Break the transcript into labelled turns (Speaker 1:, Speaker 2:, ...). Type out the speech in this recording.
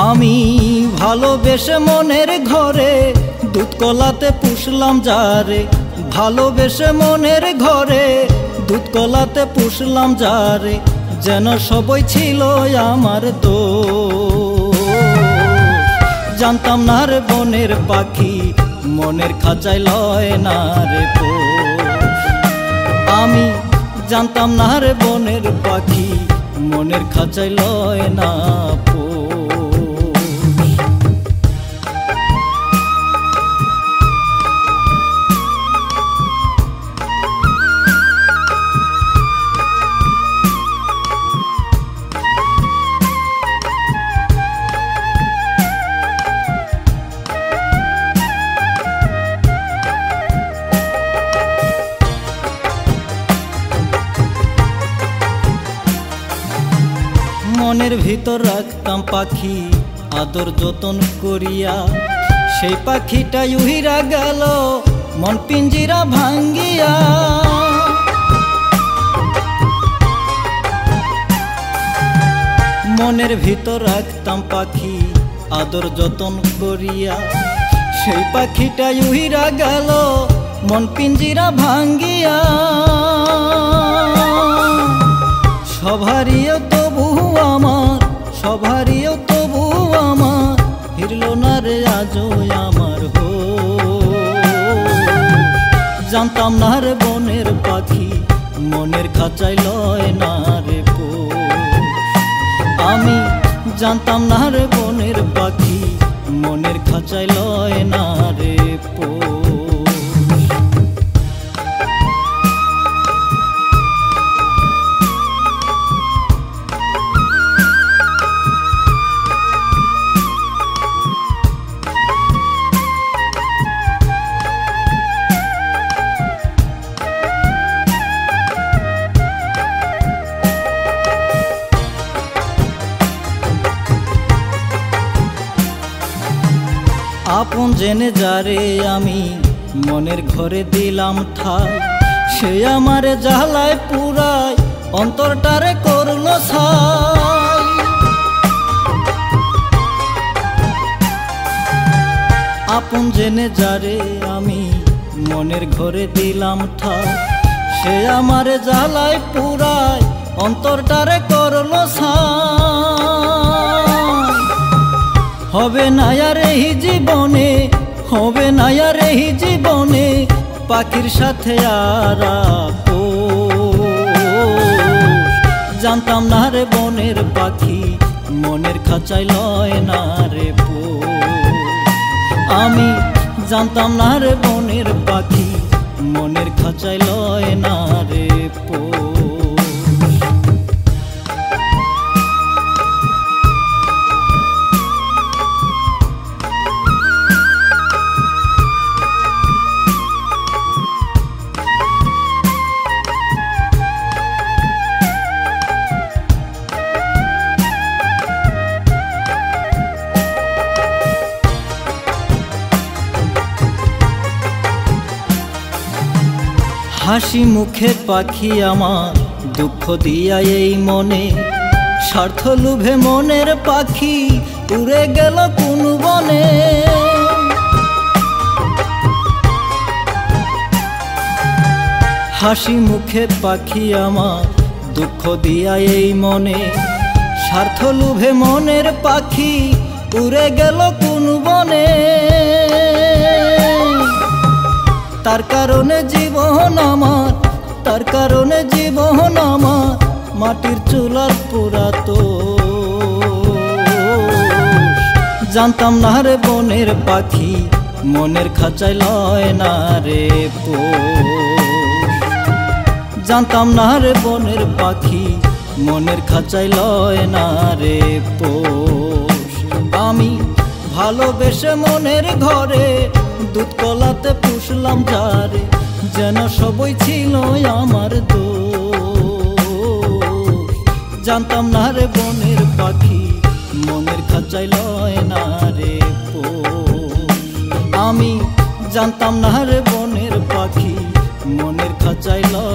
Speaker 1: আমি ভালোবেসে মনের ঘরে দুধ কলাতে পুষলাম যারে, ভালোবেসে মনের ঘরে দুধ কলাতে পুষলাম যারে, যেন সবই ছিল আমার দোষ। জানতাম না রে বনের পাখি মনের খাঁচায় লয় না রে পোষ। আমি জানতাম না রে বনের পাখি মনের খাঁচায় লয় না পোষ। মনের ভিতর রাখতাম পাখি আদর যতন করিয়া, সেই পাখিটা উহিরা গেল মন পিঞ্জিরা ভাঙ্গিয়া। মনের ভিতর রাখতাম পাখি আদর যতন করিয়া, সেই পাখিটা উহিরা গেল মন পিঞ্জিরা ভাঙ্গিয়া। সভারিও তবু আমার, সভারিও তবু আমার, ফিরল না রে আজও আমার হোশ। জানতাম না রে বনের পাখি মনের খাঁচায় লয় না রে পোষ। আমি জানতাম না রে বনের পাখি মনের খাঁচায় লয় না রে পোষ। আপন জেনে যারে আমি মনের ঘরে দিলাম ঠাই, সে আমারে জ্বালায় পুরায় অন্তরটারে করলো ছাই। আপন জেনে যারে আমি মনের ঘরে দিলাম ঠাই, সে আমারে জ্বালায় পুরায় অন্তরটারে করলো ছাই। হবে না আর এই জীবনে, হবে না আর এই জীবনে পাখির সাথে আর আপোষ। জানতাম না রে বনের পাখি মনের খাঁচায় লয় না রে পোষ। আমি জানতাম না রে বনের পাখি মনের খাঁচায় লয় না রে পোষ। হাসি মুখে পাখি আমার দুঃখ দিয়া এই মনে, স্বার্থ লোভে মনের পাখি উড়ে গেল কোন বনে। হাসি মুখে পাখি আমার দুঃখ দিয়া এই মনে, স্বার্থ লোভে মনের পাখি উড়ে গেল কোন বনে। তার কারণে জীবন আমার, তার কারণে জীবন আমার মাটির চুলার পুরাতো। জানতাম না রে বনের পাখি মনের খাঁচায় লয় না রে পোষ। জানতাম না রে বনের পাখি মনের খাঁচায় লয় না রে পোষ। আমি ভালোবেসে মনের ঘরে দুধ কলাতে পুষলাম যারে, যেন সবই ছিল আমার দোষ। জানতাম না রে বনের পাখি মনের খাঁচায় লয় না রে পোষ। আমি জানতাম না রে বনের পাখি মনের খাঁচায় লয়